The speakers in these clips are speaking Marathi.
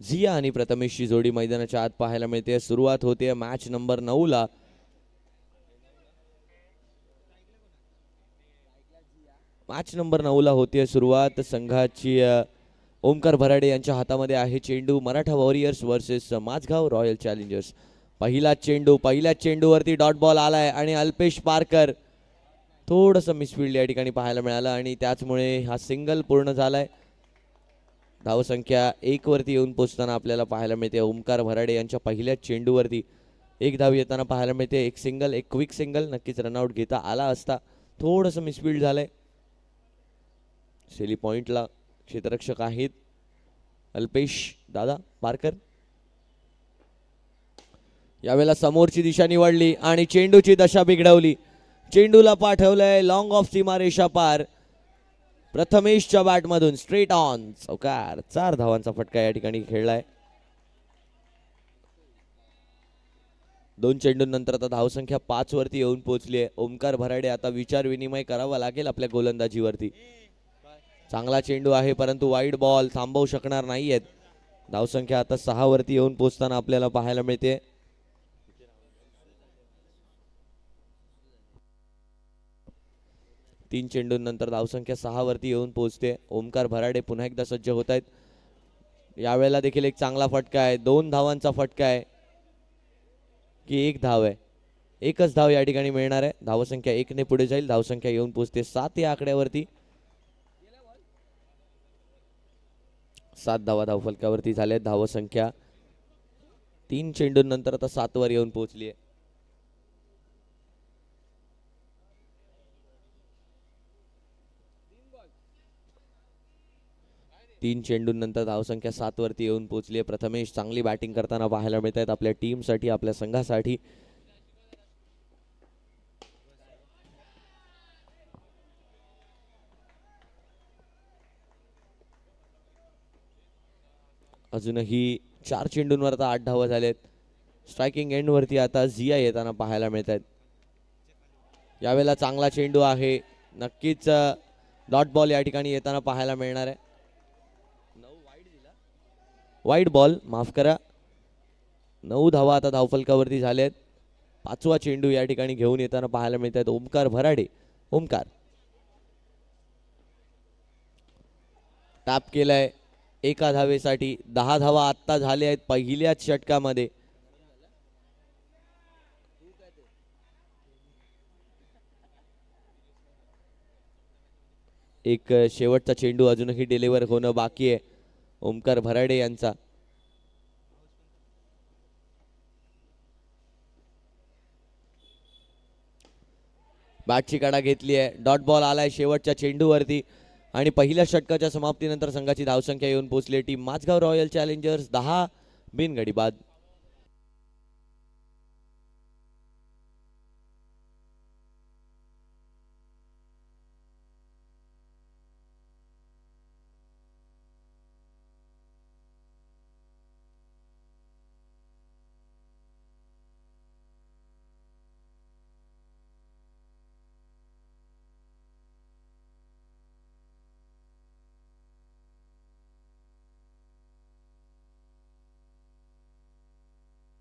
झिया आणि प्रथमेशची जोडी मैदानाच्या आत पाहायला मिळते. सुरुवात होते मॅच नंबर 9 ला. मॅच नंबर 9 ला होते सुरुवात. संघाची ओमकार भराडे यांच्या हातामध्ये आहे चेंडू. Maratha warriors versus Mazgaon royal challengers. पहिला चेंडू, पहिल्या चेंडूवरती डॉट बॉल आलाय आणि अल्पेश पारकर थोडंसं मिसफिल्ड या ठिकाणी पाहायला मिळालं आणि त्याचमुळे हा सिंगल पूर्ण झालाय. धावसंख्या 1 वरती येऊन पोहोचताना आपल्याला पाहायला मिळते. ओमकार भराडे यांच्या पहिल्या चेंडूवरती 1 धाव येताना पाहायला मिळते. एक सिंगल, एक क्विक सिंगल नक्कीच रनआउट घेता आला असता. थोडंसं मिसफिल्ड झालंय. सेली पॉइंटला क्षेत्ररक्षक आहेत अल्पेश दादा पारकर. यावेळेला समोरची दिशा निवडली आणि चेंडूची दशा बिघडवली. चेंडूला पाठवलंय लॉंग ऑफ सीमारेषा पार. प्रथमेशच्या बॅटमधून स्ट्रेट ऑन चौकार. 4 धावांचा फटका या ठिकाणी खेळलाय. 2 चेंडूंनंतर आता धावसंख्या 5 वरती येऊन पोहोचली आहे. ओमकार भराडे आता विचार विनिमय करावा लागेल आपल्या गोलंदाजीवरती. चांगला चेंडू आहे परंतु वाईड बॉल थांबवू शकणार नाहीयेत. धावसंख्या आता 6 वरती येऊन पोहोचताना आपल्याला पाहायला मिळते. तीन चेंडूंनंतर धावसंख्या 6 वरती येऊन पोहोचते. ओमकार भराडे पुन्हा एकदा सज्ज होत आहेत. यावेळेला देखील एक चांगला फटका आहे. 2 धावांचा फटका आहे की 1 धाव आहे. एकच धाव या ठिकाणी मिळणार आहे. धावसंख्या 1 ने पुढे जाईल. धावसंख्या येऊन पोहोचते 7 या आकड्यावरती. 7 धावा धावफलकावरती झाल्या. धावसंख्या 3 चेंडूंनंतर आता 7 वर येऊन पोहोचली आहे. तीन चेंडूंनंतर धावसंख्या 7 वरती येऊन पोहोचली आहे. प्रथमेश चांगली बॅटिंग करताना पाहायला मिळत आहेत आपल्या टीमसाठी, आपल्या संघासाठी. अजूनही 4 चेंडूंवर आता 8 धावा झालेत. स्ट्रायकिंग एंड वरती आता झिया येताना पाहायला मिळत आहेत. यावेळेला चांगला चेंडू आहे. नक्कीच डॉट बॉल या ठिकाणी येताना पाहायला मिळणार आहे. वाईड बॉल माफ करा. 9 धावा आता धावफलकावरती झालेत. 5वा चेंडू या ठिकाणी घेऊन येताना पाहायला मिळत आहेत ओमकार भराडे. ओमकार टॅप केलाय 1 धावेसाठी. 10 धावा आत्ता झाल्या आहेत पहिल्याच षटकामध्ये. एक शेवटचा चेंडू अजूनही डिलिव्हर होणं बाकी आहे ओमकार भराडे यांचा. बॅटची काढा घेतली आहे. डॉट बॉल आलाय शेवटच्या चेंडूवरती आणि पहिल्या षटकाच्या समाप्तीनंतर संघाची धावसंख्या येऊन पोहोचली. टीम माझगाव रॉयल चॅलेंजर्स 10 बिनगडी बाद.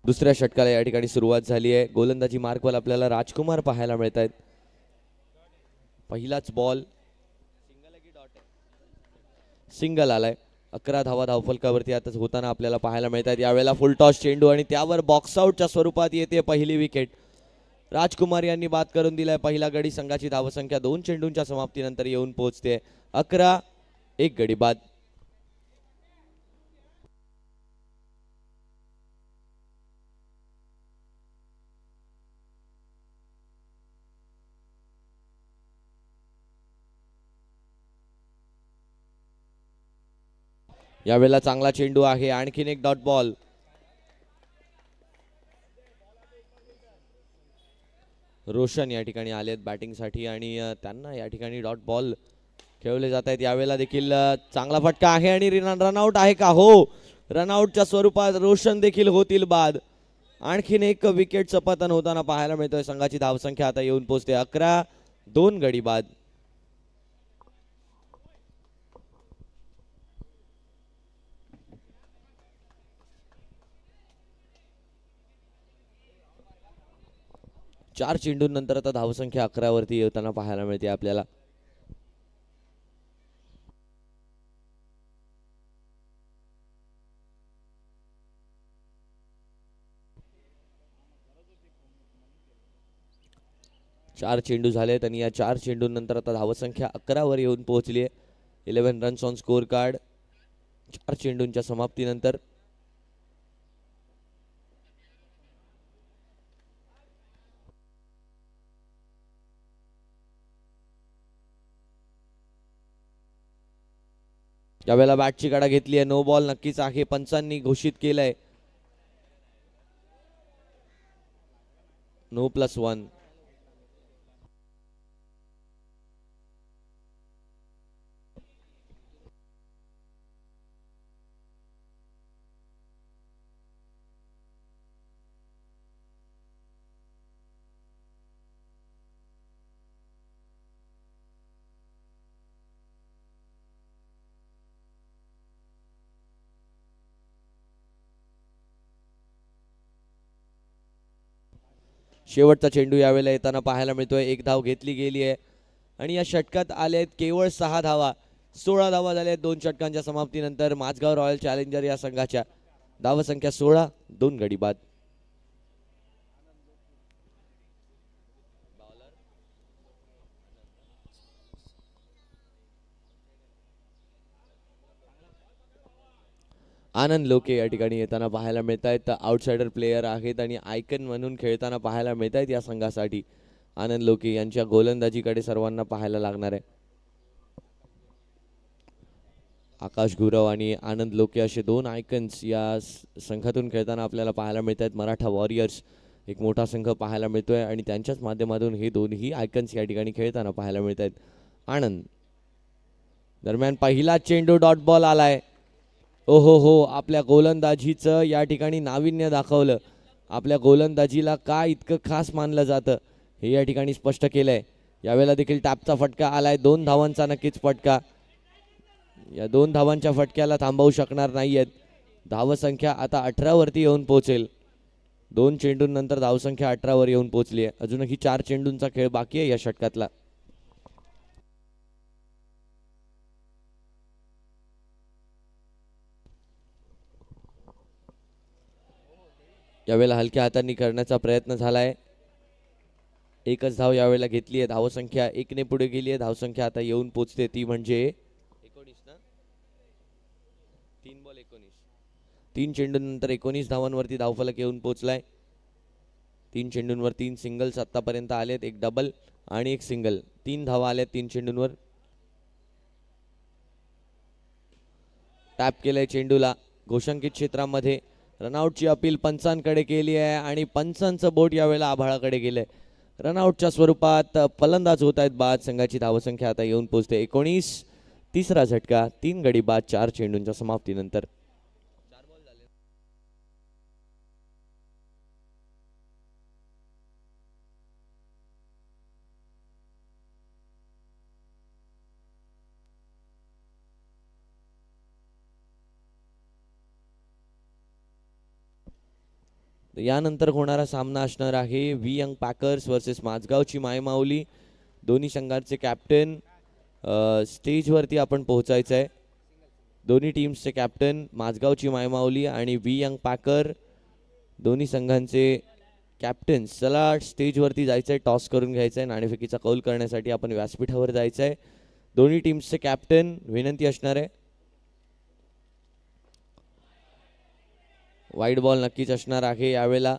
दुसऱ्या षटकाला या ठिकाणी सुरुवात झाली आहे. गोलंदाजी मार्कवर आपल्याला राजकुमार पाहायला मिळत आहेत. पहिलाच बॉल सिंगल आलाय. 11 धावा धावफलकावरती आता होताना आपल्याला पाहायला मिळत आहेत. यावेळेला फुल टॉस चेंडू आणि त्यावर बॉक्स आउटच्या स्वरूपात येते पहिली विकेट. राजकुमार यांनी बाद करून दिलाय पहिला गडी. संघाची धावसंख्या 2 चेंडूंच्या समाप्तीनंतर येऊन पोहोचते 11. 1 गडी बाद. यावेळेला चांगला चेंडू आहे. आणखीन एक डॉट बॉल. रोशन या ठिकाणी आलेत बॅटिंगसाठी आणि त्यांना या ठिकाणी डॉट बॉल खेळवले जात आहेत. यावेळेला देखील चांगला फटका आहे आणि रनआउट आहे का? हो, रनआउटच्या स्वरूपात रोशन देखील होतील बाद. आणखीन एक विकेटचं पतन होताना पाहायला मिळतोय. संघाची धावसंख्या आता येऊन पोहोचते 11. 2 गडी बाद. 4 चेंडूंनंतर आता धावसंख्या 11 वरती येताना पाहायला मिळते आपल्याला. चार चेंडू झालेत आणि या 4 चेंडूंनंतर आता धावसंख्या 11 वर येऊन पोहोचली आहे. 11 रन्स ऑन स्कोर कार्ड 4 चेंडूंच्या समाप्तीनंतर. यावेळेला बॅटची काढा घेतली आहे. नो बॉल नक्कीच आहे, पंचांनी घोषित केलंय. नो +1. शेवटचा चेंडू यावेळेला येताना पाहायला मिळतोय. एक धाव घेतली गेली आहे आणि या षटकात आले आहेत केवळ 6 धावा. 16 धावा झाल्या आहेत 2 षटकांच्या समाप्तीनंतर माझगाव रॉयल चॅलेंजर या संघाच्या. धावसंख्या 16, 2 गडी बाद. आनंद लोके या ठिकाणी येताना पाहायला मिळत आहेत. आउटसाइडर प्लेयर आहेत आणि आयकन म्हणून खेळताना पाहायला मिळत आहेत या संघासाठी. आनंद लोके यांच्या गोलंदाजीकडे सर्वांना पाहायला लागणार आहे. आकाश गुरव आणि आनंद लोके असे 2 आयकन्स या संघातून खेळताना आपल्याला पाहायला मिळत आहेत. मराठा वॉरियर्स एक मोठा संघ पाहायला मिळतोय आणि त्यांच्याच माध्यमातून हे दोन्ही आयकन्स या ठिकाणी खेळताना पाहायला मिळत आहेत. आनंद दरम्यान पहिला चेंडू डॉट बॉल आलाय. ओहो हो, आपल्या गोलंदाजीचं या ठिकाणी नाविन्य दाखवलं. आपल्या गोलंदाजीला काय इतकं खास मानलं जातं हे या ठिकाणी स्पष्ट केलंय. यावेळेला देखील टॅपचा फटका आलाय. 2 धावांचा नक्कीच फटका. या 2 धावांच्या फटक्याला थांबवू शकणार नाहीयेत. धावसंख्या आता 18 वरती येऊन पोहोचेल. 2 चेंडूंनंतर धावसंख्या 18 वर येऊन पोहोचली आहे. अजूनही 4 चेंडूंचा खेळ बाकी आहे या षटकातला. यावेळेला हलक्या हातांनी करण्याचा प्रयत्न झालाय. एकच धाव यावेळेला घेतली आहे. धावसंख्या 1 ने पुढे गेली आहे. धावसंख्या आता येऊन पोहोचते ती म्हणजे 19 ना. 3 बॉल 19. 3 चेंडूंनंतर 19 धावांवरती धावफलक येऊन पोहोचलाय. 3 चेंडूंवर 3 सिंगल्स आतापर्यंत आलेत. एक डबल आणि एक सिंगल. 3 धावा आल्यात 3 चेंडूंवर. टॅप केलंय चेंडूला घोषंकित क्षेत्रामध्ये. रनआउटची अपील पंचांकडे केली आहे आणि पंचांचं बोट यावेळेला आभाळाकडे गेलंय. रनआउटच्या स्वरूपात फलंदाज होत आहेत बाद. संघाची धावसंख्या आता येऊन पोहोचते 19. तिसरा झटका 3 गडी बाद 4 चेंडूंच्या समाप्तीनंतर. यानंतर होणारा सामना असणार आहे व्ही यंग पॅकर्स वर्सेस माझगावची मायमाऊली. दोन्ही संघांचे कॅप्टन स्टेजवरती आपण पोहोचायचं आहे. दोन्ही टीम्सचे कॅप्टन माझगावची मायमाऊली आणि व्ही यंग पॅकर दोन्ही संघांचे कॅप्टन्स. चला स्टेजवरती जायचं आहे. टॉस करून घ्यायचं आहे. नाणेफेकीचा कौल करण्यासाठी आपण व्यासपीठावर जायचं आहे. दोन्ही टीम्सचे कॅप्टन विनंती असणार आहे. वाईड बॉल नक्कीच असणार आहे यावेळेला.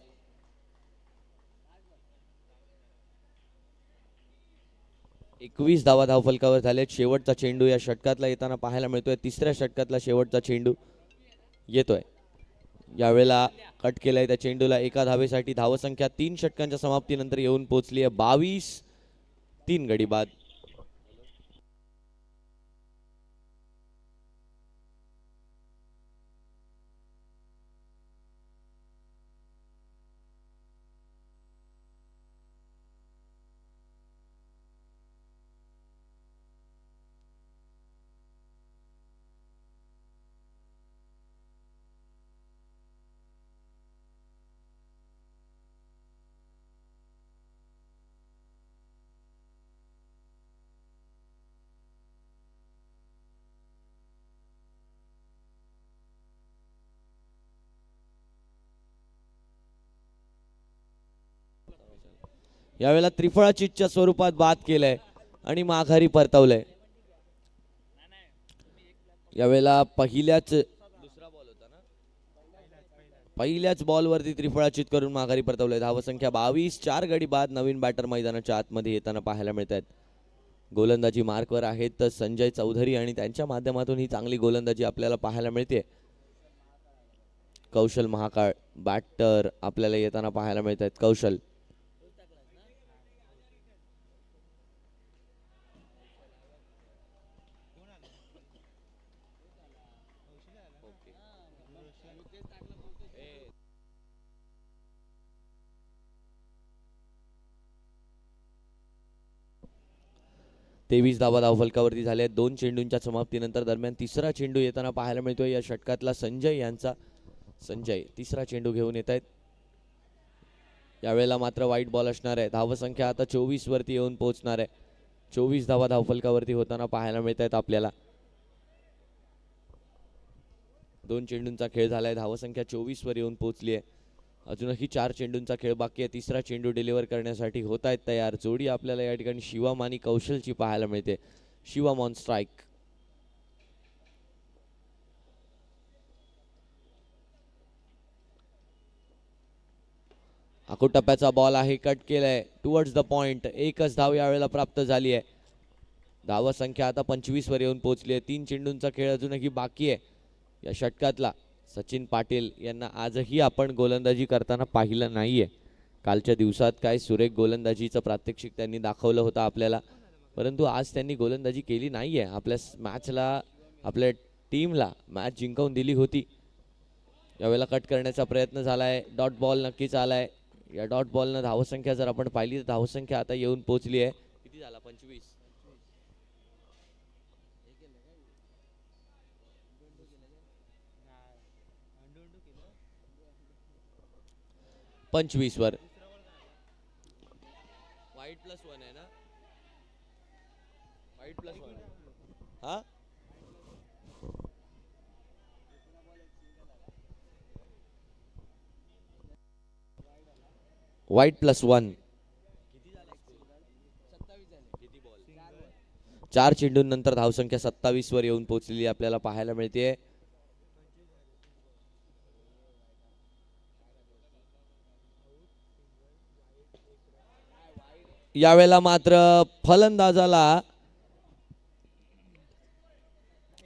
एकवीस धावा धावफलकावर झालेत. शेवटचा चेंडू या षटकातला येताना पाहायला मिळतोय. तिसऱ्या षटकातला शेवटचा चेंडू येतोय. यावेळेला कट केलाय त्या चेंडूला. एका धावेसाठी धावसंख्या 3 षटकांच्या समाप्तीनंतर येऊन पोहोचली आहे 22. 3 गडी बाद. यावेळेला त्रिफळाचीतच्या स्वरूपात बाद केलंय आणि माघारी परतवलंय. यावेळेला पहिल्याच बॉलवरती त्रिफळाचीत करून माघारी परतवलंय. धावसंख्या 22. 4 गडी बाद नवीन बॅटर मैदानाच्या आतमध्ये येताना पाहायला मिळत आहेत. गोलंदाजी मार्कवर आहेत संजय चौधरी आणि त्यांच्या माध्यमातून ही चांगली गोलंदाजी आपल्याला पाहायला मिळते. कौशल महाकाळ बॅटर आपल्याला येताना पाहायला मिळत आहेत. कौशल तेवीस धावा धावफलकावरती झाल्या आहेत 2 चेंडूंच्या समाप्तीनंतर. दरम्यान तिसरा चेंडू येताना पाहायला मिळतोय या षटकातला संजय यांचा. संजय तिसरा चेंडू घेऊन येत आहेत. यावेळेला मात्र वाईट बॉल असणार आहे. धावसंख्या आता 24 वरती येऊन पोहोचणार आहे. 24 धावा धावफलकावरती होताना पाहायला मिळत आहेत आपल्याला. 2 चेंडूंचा खेळ झालाय. धावसंख्या 24 वर येऊन पोहोचली आहे. अजूनही 4 चेंडूंचा खेळ बाकी आहे. तिसरा चेंडू डिलिव्हर करण्यासाठी होत आहेत तयार. जोडी आपल्याला या ठिकाणी शिवम आणि कौशलची पाहायला मिळते. Shivam on strike. आखूड टप्प्याचा बॉल आहे. कट केलाय टुवर्ड्स द पॉइंट. एकच धाव यावेळेला प्राप्त झाली आहे. धावसंख्या आता 25 वर येऊन पोहोचली आहे. 3 चेंडूंचा खेळ अजूनही बाकी आहे या षटकातला. सचिन पाटील यांना आजही आपण गोलंदाजी करताना पाहिलं नाहीये. कालच्या दिवसात काय सुरेख गोलंदाजीचं प्रात्यक्षिक त्यांनी दाखवलं होतं आपल्याला, परंतु आज त्यांनी गोलंदाजी केली नाहीये. आपल्या मॅचला आपल्या टीमला मॅच जिंकवून दिली होती. यावेळेला कट करण्याचा प्रयत्न झालाय. डॉट बॉल नक्कीच आलाय. या डॉट बॉलनं धावसंख्या जर आपण पाहिली तर धावसंख्या आता येऊन पोहोचली आहे. किती झाला? 25. 25 वर. वाईट +1 आहे ना? वाईट +1 हा. वाईट +1. 4 चेंडूंनंतर धावसंख्या 27 वर येऊन पोहोचलेली आपल्याला पाहायला मिळते. यावेळेला मात्र फलंदाजाला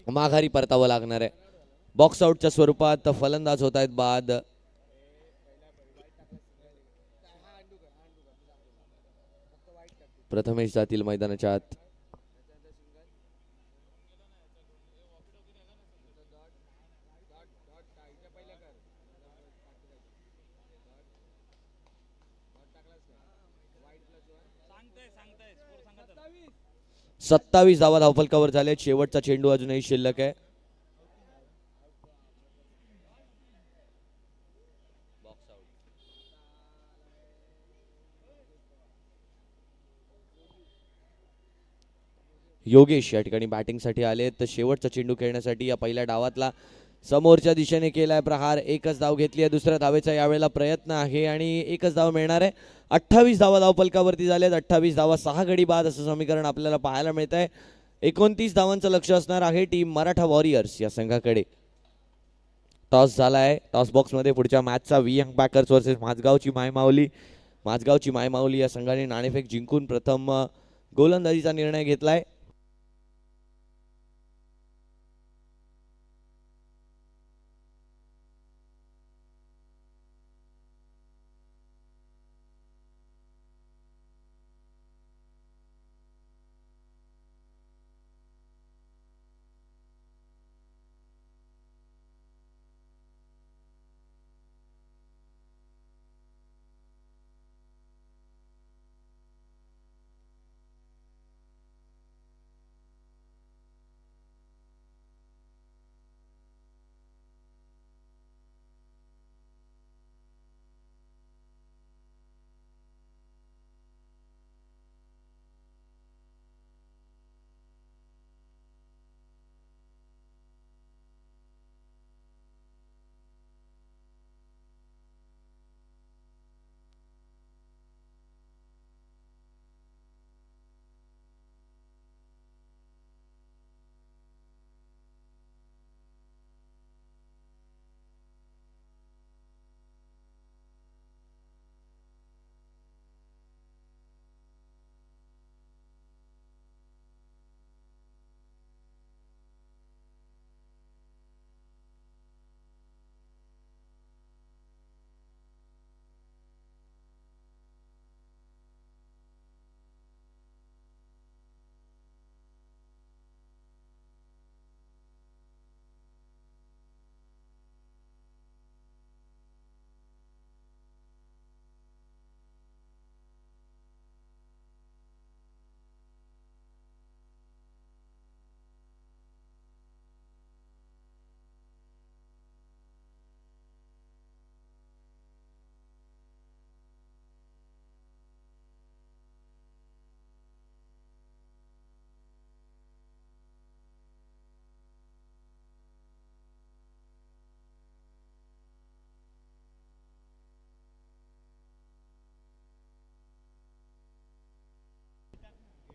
माघारी परतावं लागणार आहे. बॉक्स आउटच्या स्वरूपात फलंदाज होत आहेत बाद. प्रथमेश जातील मैदानाच्या आत. सत्तावीस धावा धावफलकावर झाले. शेवटचा चेंडू अजूनही शिल्लक आहे. योगेश या ठिकाणी बॅटिंगसाठी आले तर शेवटचा चेंडू खेळण्यासाठी या पहिल्या डावातला समोरच्या दिशेने केलाय प्रहार. एकच धाव घेतली आहे. दुसऱ्या धावेचा यावेळेला प्रयत्न आहे आणि एकच धाव मिळणार आहे. 28 धावा धावफलकावरती झाल्यात. 28 धावा 6 गडी बाद असं समीकरण आपल्याला पाहायला मिळत आहे. 29 धावांचं लक्ष असणार आहे टीम मराठा वॉरियर्स या संघाकडे. टॉस झालाय. टॉस बॉक्समध्ये पुढच्या मॅचचा वियंग बॅकर्स वर्सेस माझगावची मायमाऊली. माझगावची मायमाऊली या संघाने नाणेफेक जिंकून प्रथम गोलंदाजीचा निर्णय घेतलाय.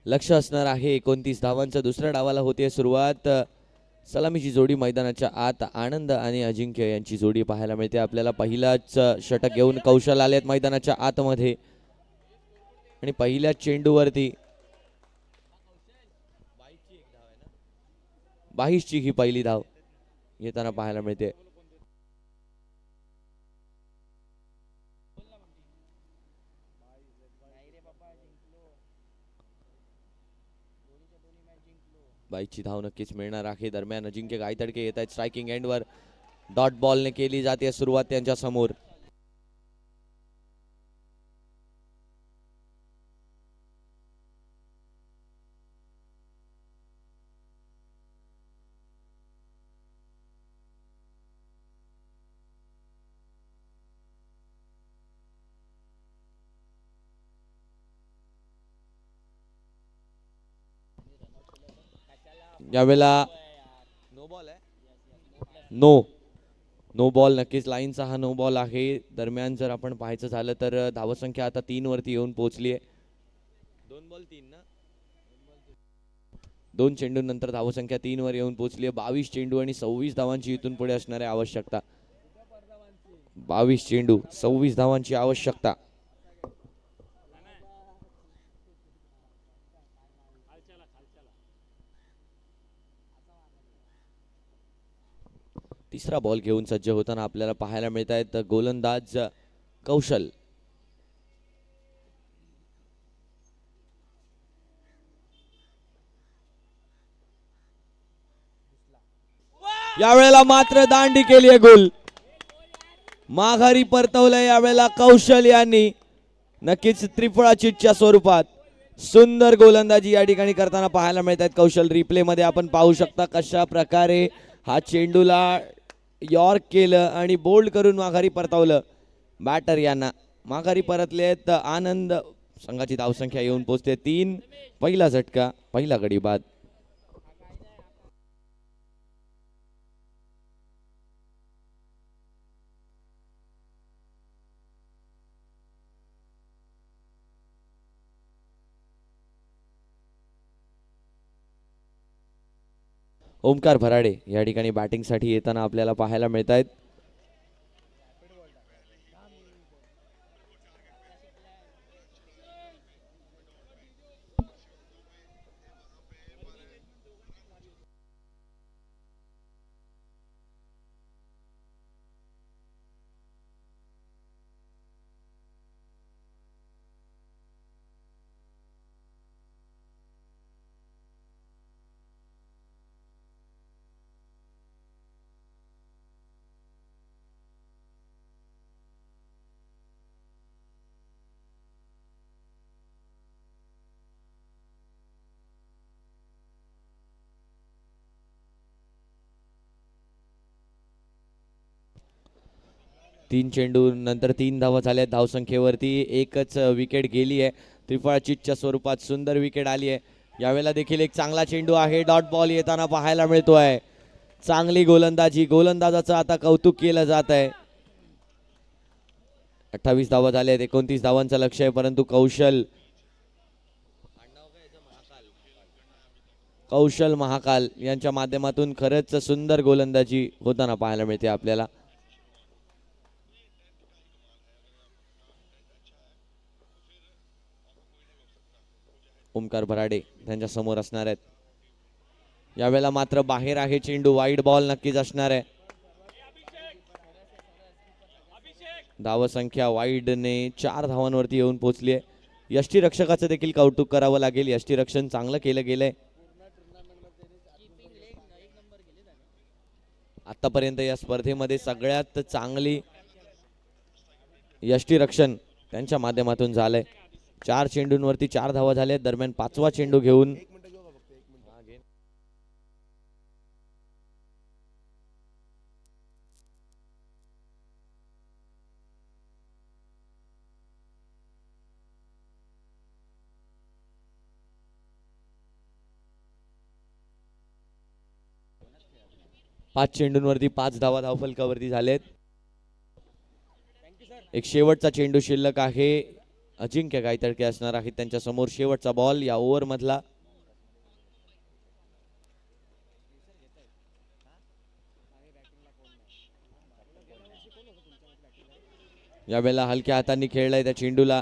लक्ष असणार आहे 29 धावांचं. दुसऱ्या डावाला होते सुरुवात. सलामीची जोडी मैदानाच्या आत. आनंद आणि अजिंक्य यांची जोडी पाहायला मिळते आपल्याला. पहिलाच षटक घेऊन कौशल आलेत मैदानाच्या आतमध्ये आणि पहिल्याच चेंडूवरती 22ची ही पहिली धाव येताना पाहायला मिळते. बाईची धाव नक्कीच मिळणार आहे. दरम्यान अजिंक्य गायतडके येत आहेत स्ट्रायकिंग एंडवर. डॉट बॉलने केली जाते सुरुवात त्यांच्या समोर. यावेळेला नो बॉल नक्कीच लाईनचा हा नो बॉल आहे. दरम्यान जर आपण पाहायचं झालं तर धावसंख्या आता 3 वरती येऊन पोहोचली आहे. 2 बॉल 3 ना, 2 चेंडूंनंतर धावसंख्या 3 वर येऊन पोहोचली आहे. 22 चेंडू आणि 26 धावांची इथून पुढे असणारी आवश्यकता. 22 चेंडू 26 धावांची आवश्यकता. तिसरा बॉल घेऊन सज्ज होताना आपल्याला पाहायला मिळत आहेत गोलंदाज कौशल. यावेळेला मात्र दांडी केली आहे गोल. माघारी परतवलंय यावेळेला कौशल यांनी. नक्कीच त्रिफळा चिटच्या स्वरूपात सुंदर गोलंदाजी या ठिकाणी करताना पाहायला मिळत आहेत कौशल. रिप्ले मध्ये आपण पाहू शकता कशा प्रकारे हा चेंडूला यॉर्क केलं आणि बोल्ड करून माघारी परतवलं. बॅटर यांना माघारी परतलेत. आनंद संघाची धावसंख्या येऊन पोहोचते 3. पहिला झटका, पहिला गडी बाद. ओमकार भराडे या ठिकाणी बॅटिंगसाठी येताना आपल्याला पाहायला मिळत आहेत. तीन चेंडू नंतर 3 धावा झाल्या धावसंख्येवरती. एकच विकेट गेली आहे. त्रिफळा चिटच्या स्वरूपात सुंदर विकेट आली आहे. यावेळेला देखील एक चांगला चेंडू आहे. डॉट बॉल येताना पाहायला मिळतोय. चांगली गोलंदाजी, गोलंदाजाचं आता कौतुक केलं जात आहे. 28 धावा झाल्या आहेत. 29 धावांचं लक्ष आहे, परंतु कौशल महाकाल यांच्या माध्यमातून खरंच सुंदर गोलंदाजी होताना पाहायला मिळते आपल्याला. ओमकार भराडे त्यांच्या समोर असणार आहेत. यावेळेला मात्र बाहेर आहे चेंडू. वाईड बॉल नक्कीच असणार आहे. धावसंख्या वाईडने 4 धावांवरती येऊन पोहोचली आहे. यष्टीरक्षकाचं देखील कौतुक करावं लागेल. यष्टीरक्षण चांगलं केलं गेलंय. आतापर्यंत या स्पर्धेमध्ये सगळ्यात चांगली यष्टीरक्षण त्यांच्या माध्यमातून झालंय. 4 चेंडूंवरती 4 धावा झाल्या. दरम्यान 5वा चेंडू घेऊन पाच चेंडूंवरती 5 धावा धावफलकावरती झालेत. एक शेवटचा चेंडू शिल्लक आहे. अजिंक्य गायतडके असणार आहेत त्यांच्या समोर. शेवटचा बॉल या ओव्हर मधला. यावेळेला हलक्या हातांनी खेळलाय त्या चेंडूला.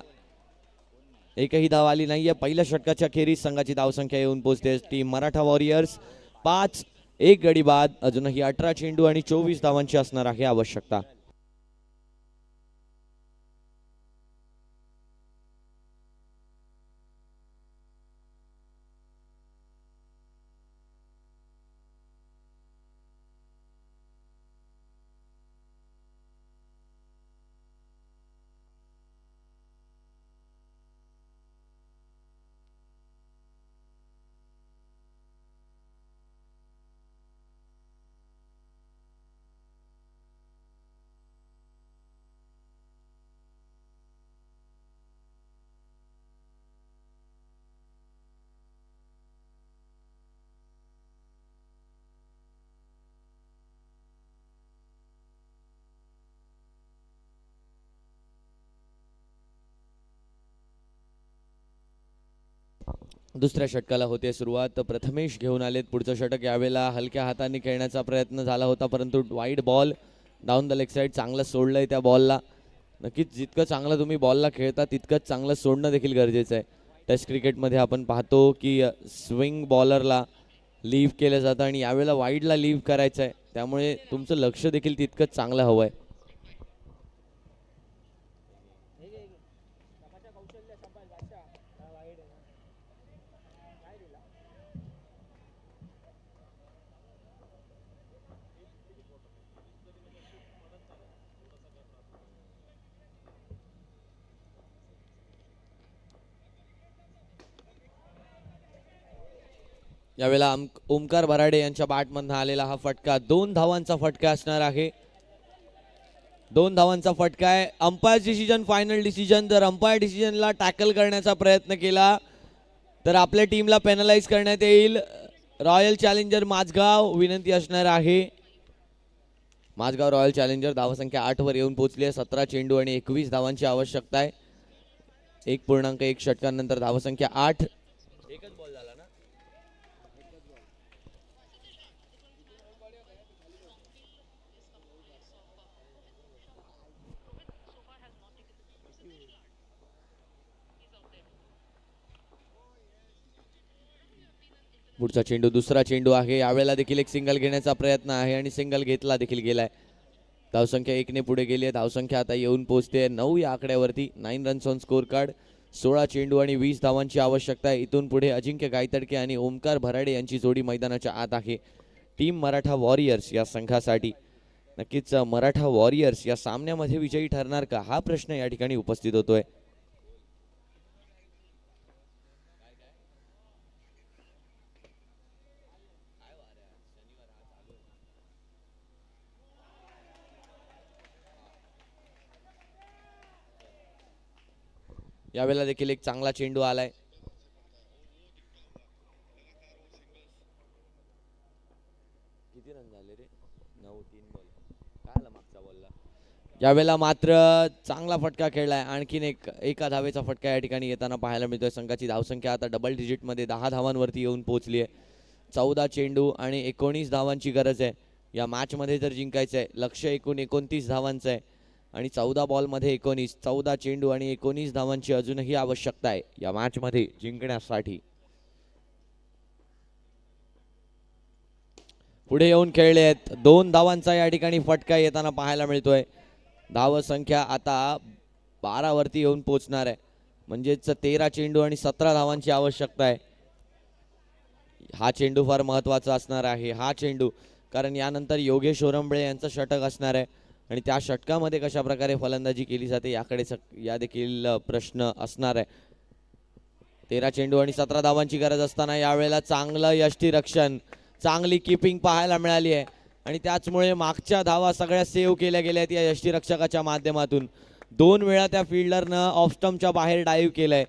एकही धाव आली नाहीये. पहिल्या षटकाच्या खेरीज संघाची धावसंख्या येऊन पोहोचते टीम मराठा वॉरियर्स 5-1 गडी बाद. अजूनही 18 चेंडू आणि 24 धावांची असणार आहे आवश्यकता. दुसऱ्या षटकाला होते सुरुवात. प्रथमेश घेऊन आलेत पुढचं षटक. यावेळेला हलक्या हातांनी खेळण्याचा प्रयत्न झाला होता परंतु wide ball down the leg side. चांगलं सोडलंय त्या बॉलला. नक्कीच जितकं चांगलं तुम्ही बॉलला खेळता तितकंच चांगलं सोडणं देखील गरजेचं आहे. टेस्ट क्रिकेटमध्ये आपण पाहतो की स्विंग बॉलरला लीव्ह केलं जातं आणि यावेळेला वाईडला लीव्ह करायचं आहे. त्यामुळे तुमचं लक्ष देखील तितकंच चांगलं हवं आहे. यावेळेला ओमकार भराडे यांच्या बॅटमधून आलेला हा फटका 2 धावांचा फटका असणार आहे. 2 धावांचा फटका आहे. Umpire decision final decision. जर अंपायर डिसिजनला टॅकल करण्याचा प्रयत्न केला तर आपल्या टीमला पेनलाइज करण्यात येईल. रॉयल चॅलेंजर माझगाव विनंती असणार आहे. माझगाव रॉयल चॅलेंजर धावसंख्या 8 वर येऊन पोहोचली आहे. 17 चेंडू आणि 21 धावांची आवश्यकता आहे. 1.1 षटकांनंतर धावसंख्या 8. एकच बॉल झाला ना. पुढचा चेंडू दुसरा चेंडू आहे. यावेळेला देखील एक सिंगल घेण्याचा प्रयत्न आहे आणि सिंगल घेतला देखील गेलाय. धावसंख्या 1 ने पुढे गेली आहे. धावसंख्या आता येऊन पोहोचते 9 या आकड्यावरती. 9 रन्स ऑन स्कोर कार्ड. 16 चेंडू आणि 20 धावांची आवश्यकता आहे. इथून पुढे अजिंक्य गायतडके आणि ओमकार भराडे यांची जोडी मैदानाच्या आत आहे टीम मराठा वॉरियर्स या संघासाठी. नक्कीच मराठा वॉरियर्स या सामन्यामध्ये विजयी ठरणार का हा प्रश्न या ठिकाणी उपस्थित होतोय. यावेळेला देखील एक चांगला चेंडू आलाय. किती रन झाले रे? 9-3 बॉल. काय आला मागचा बॉलला? यावेळेला मात्र चांगला फटका खेळलाय. आणखीन एका धावेचा फटका या ठिकाणी येताना पाहायला मिळतोय. संघाची धावसंख्या आता डबल डिजिट मध्ये 10 धावांवरती येऊन पोहोचली आहे. 14 चेंडू आणि 19 धावांची गरज आहे या मॅच मध्ये जर जिंकायचं आहे. लक्ष्य एकूण 29 धावांचं आहे आणि 14 बॉलमध्ये 19. 14 चेंडू आणि 19 धावांची अजूनही आवश्यकता आहे या मॅच मध्ये जिंकण्यासाठी. पुढे येऊन खेळले आहेत. 2 धावांचा या ठिकाणी फटका येताना पाहायला मिळतोय. धाव संख्या आता 12 वरती येऊन पोहोचणार आहे. म्हणजेच 13 चेंडू आणि 17 धावांची आवश्यकता आहे. हा चेंडू फार महत्वाचा असणार आहे. हा चेंडू कारण यानंतर योगेश ओरंबळे यांचं षटक असणार आहे आणि त्या षटकामध्ये कशा प्रकारे फलंदाजी केली जाते याकडे या देखील प्रश्न असणार आहे. 13 चेंडू आणि 17 धावांची गरज असताना यावेळेला चांगलं यष्टीरक्षण, चांगली कीपिंग पाहायला मिळाली आहे आणि त्याचमुळे मागच्या धावा सगळ्या सेव्ह केल्या गेल्या आहेत या यष्टीरक्षकाच्या माध्यमातून. 2 वेळा त्या फिल्डरनं ऑफ स्टंपच्या बाहेर डाईव्ह केलंय.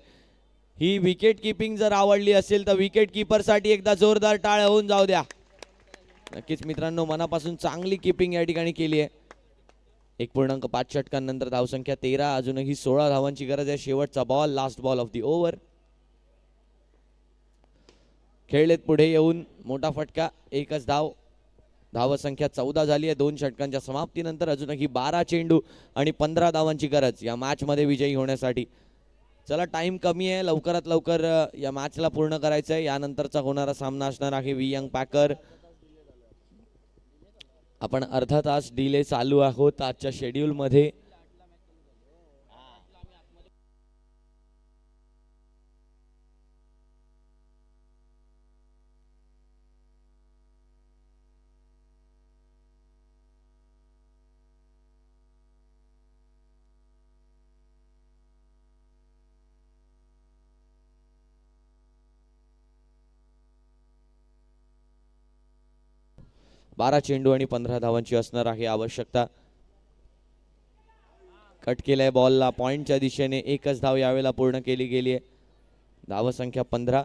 ही विकेट कीपिंग जर आवडली असेल तर विकेट कीपरसाठी एकदा जोरदार टाळ्या होऊन जाऊ द्या. नक्कीच मित्रांनो, मनापासून चांगली कीपिंग या ठिकाणी केली आहे. 1.5 षटकांनंतर धावसंख्या 13, अजूनही 16 धावांची गरज आहे. शेवटचा ball, last ball of the over. खेळलेत पुढे येऊन मोठा फटका, एकच धाव. धावसंख्या 14 झाली आहे 2 षटकांच्या समाप्तीनंतर. अजूनही 12 चेंडू आणि 15 धावांची गरज या मॅच मध्ये विजयी होण्यासाठी. चला, टाइम कमी आहे, लवकरात लवकर या मॅचला पूर्ण करायचं आहे. यानंतरचा होणारा सामना असणार आहे वी यंग पॅकर. आपण अर्धा तास डिले चालू आहोत आजच्या शेड्यूल मध्ये. बारा चेंडू आणि 15 धावांची असणार आहे आवश्यकता. कट केलाय बॉलला पॉइंटच्या दिशेने. एकच धाव यावेळेला पूर्ण केली गेली आहे. धावसंख्या 15.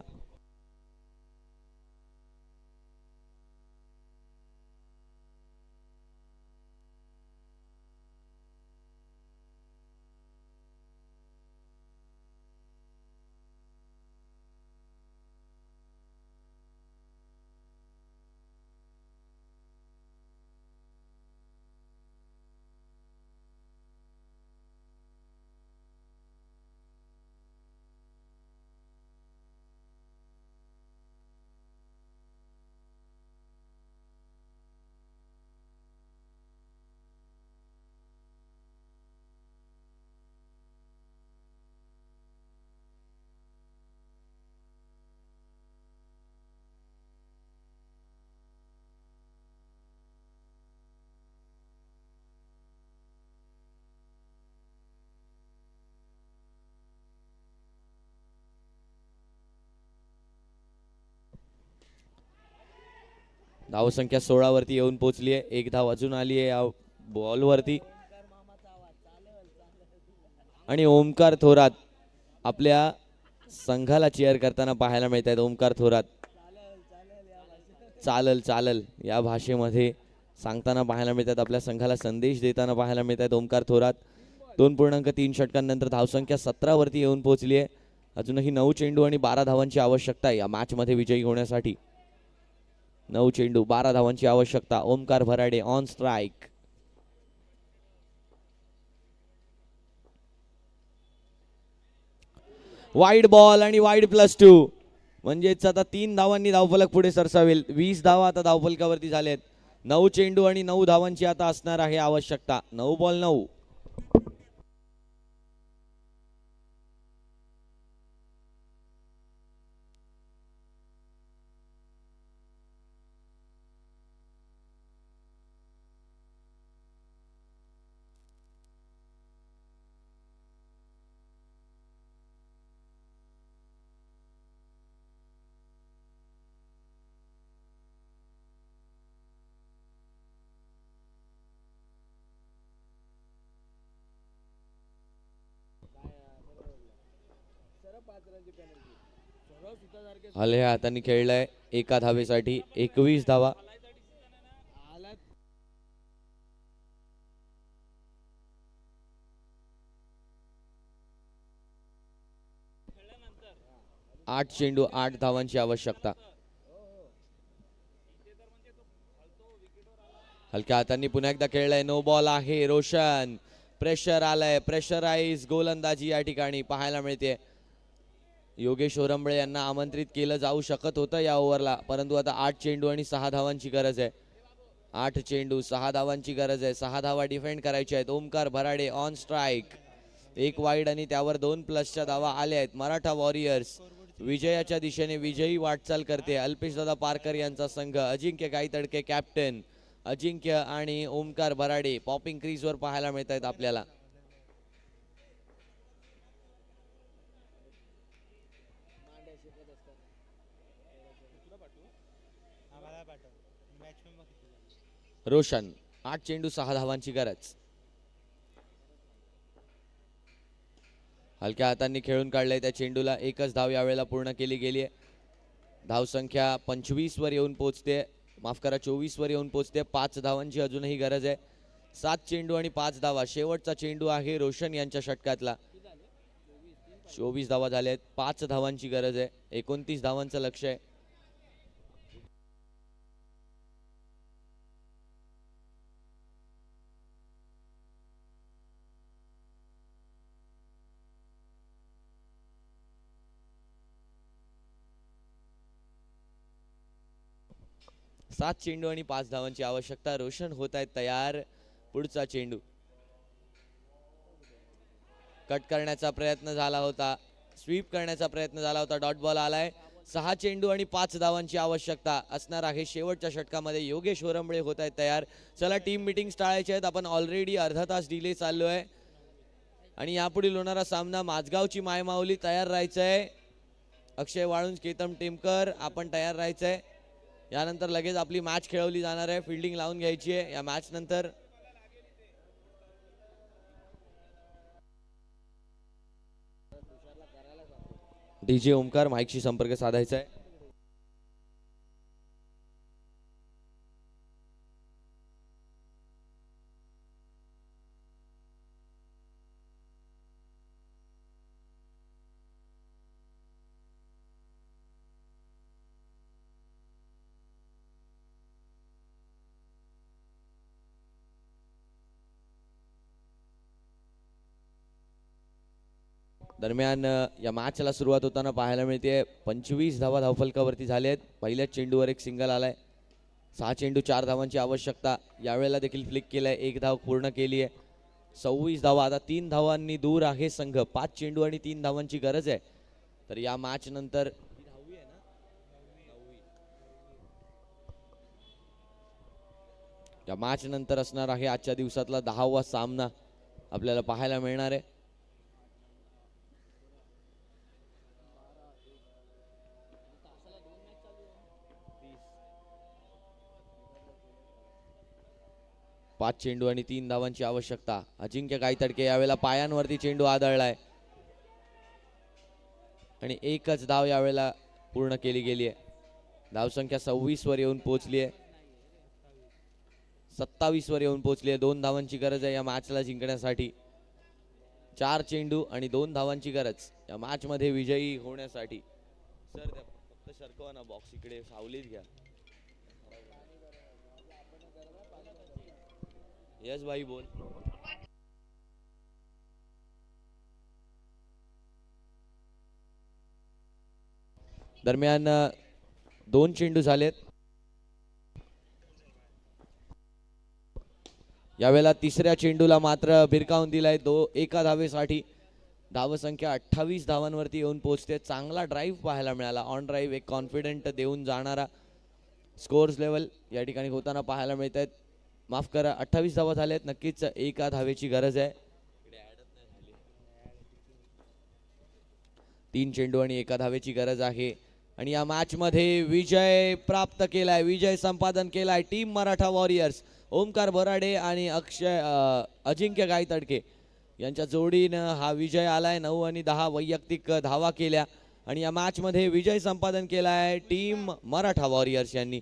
धावसंख्या 16 वरती येऊन पोहोचली आहे. एक धाव अजून आली आहे या बॉल वरती. आणि ओमकार थोरात आपल्या संघाला चीअर करताना पाहायला मिळत आहेत. ओमकार थोरात चालल चालल या भाषेमध्ये सांगताना पाहायला मिळतात. आपल्या संघाला संदेश देताना पाहायला मिळत आहेत ओमकार थोरात. 2.3 षटकांनंतर धावसंख्या 17 वरती येऊन पोहोचली आहे. अजूनही 9 चेंडू आणि 12 धावांची आवश्यकता आहे या मॅच मध्ये विजयी होण्यासाठी. 9 चेंडू 12 धावांची आवश्यकता. Omkar Bharade on strike. Wide ball आणि वाईड +2 म्हणजेच आता 3 धावांनी धावफलक पुढे सरसावेल. 20 धावा आता धावफलकावरती झालेत. 9 चेंडू आणि 9 धावांची आता असणार आहे आवश्यकता. 9 बॉल 9. हलह्या हातांनी खेळलाय एका धावेसाठी. 21 धावा. आठ चेंडू 8 धावांची आवश्यकता. हलक्या हातांनी पुन्हा एकदा खेळलाय. नो बॉल आहे. रोशन प्रेशर आलाय. प्रेशराइज गोलंदाजी या ठिकाणी पाहायला मिळते. योगेश ओरंबळे यांना आमंत्रित केलं जाऊ शकत होतं या ओव्हरला, परंतु आता 8 चेंडू आणि 6 धावांची गरज आहे. 8 चेंडू 6 धावांची गरज आहे. 6 धावा डिफेंड करायच्या आहेत. Omkar Bharade on strike. एक वाईड आणि त्यावर 2+च्या धावा आल्या आहेत. मराठा वॉरियर्स विजयाच्या दिशेने विजयी वाटचाल करते. अल्पेशदादा पारकर यांचा संघ. अजिंक्य गायतडके कॅप्टन. अजिंक्य आणि ओमकार भराडे पॉपिंग क्रीजवर पाहायला मिळत आहेत आपल्याला. रोशन 8 चेंडू 6 धावांची गरज. हलक्या हातांनी खेळून काढलंय त्या चेंडूला. एकच धाव यावेळेला पूर्ण केली गेली आहे. धावसंख्या 25 वर येऊन पोहोचते. माफ करा 24 वर येऊन पोहोचते. 5 धावांची अजूनही गरज आहे. 7 चेंडू आणि 5 धावा. शेवटचा चेंडू आहे रोशन यांच्या षटकातला. 24 धावा झाल्या आहेत. 5 धावांची गरज आहे. 29 धावांचं लक्ष्य आहे. सात चेंडू आणि 5 धावांची आवश्यकता. रोशन होत आहेत तयार. पुढचा चेंडू कट करण्याचा प्रयत्न झाला होता, स्वीप करण्याचा प्रयत्न झाला होता. डॉट बॉल आलाय. 6 चेंडू आणि 5 धावांची आवश्यकता असणार आहे. शेवटच्या षटकामध्ये योगेश वरंबळे होत आहेत तयार. चला टीम मीटिंग टाळायचे आहेत. आपण ऑलरेडी अर्धा तास डिले चाललोय आणि यापुढील होणारा सामना माझगावची मायमाऊली तयार राहायचंय. अक्षय वाळुंज, केतन टेमकर आपण तयार राहायचंय. यानंतर लगेच आपली मॅच खेळवली जाणार आहे. फिल्डिंग लावून घ्यायची आहे या मॅच नंतर. डीजे ओमकार माईकशी संपर्क साधायचा आहे. दरम्यान या मॅचला सुरुवात होताना पाहायला मिळते 25 धावा धावफलकावरती झाले आहेत. पहिल्याच चेंडूवर एक सिंगल आलाय. 6 चेंडू 4 धावांची आवश्यकता. यावेळेला देखील फ्लिक केलाय. 1 धाव पूर्ण केली आहे. 26 धावा. आता 3 धावांनी दूर आहे संघ. 5 चेंडू आणि 3 धावांची गरज आहे. तर या मॅच नंतर या मॅच नंतर असणार आहे आजच्या दिवसातला 10वा सामना आपल्याला पाहायला मिळणार आहे. पाच चेंडू आणि 3 धावांची आवश्यकता. अजिंक्य गायतडके यावेळेला पायांवरती चेंडू आदळलाय आणि एकच धाव यावेळेला पूर्ण केली गेली आहे. धावसंख्या 26 वर येऊन पोहोचली आहे. 27 वर येऊन पोहोचली आहे. 2 धावांची गरज आहे या मॅचला जिंकण्यासाठी. 4 चेंडू आणि 2 धावांची गरज या मॅच मध्ये विजयी होण्यासाठी. सर फक्त सरकवा ना बॉक्स इकडे, सावलीत घ्या. यस भाई बोल. दरम्यान 2 चेंडू झालेत. यावेळेला तिसऱ्या चेंडूला मात्र भिरकावून दिलाय एका धावेसाठी. धावसंख्या 28 धावांवरती येऊन पोहोचते. चांगला ड्राईव्ह पाहायला मिळाला. ऑन ड्राईव्ह एक कॉन्फिडंट देऊन जाणारा स्कोर्स लेवल या ठिकाणी होताना पाहायला मिळत आहेत. माफ करा, 28 धावा झाल्यात. नक्कीच एका धावेची गरज आहे. 3 चेंडू आणि एका धावेची गरज आहे आणि या मॅच मध्ये विजय प्राप्त केलाय, विजय संपादन केलाय टीम मराठा वॉरियर्स. ओमकार बोराडे आणि अजिंक्य गायतडके यांच्या जोडीनं हा विजय आलाय. 9 आणि 10 वैयक्तिक धावा केल्या आणि या मॅच मध्ये विजय संपादन केलाय टीम मराठा वॉरियर्स यांनी.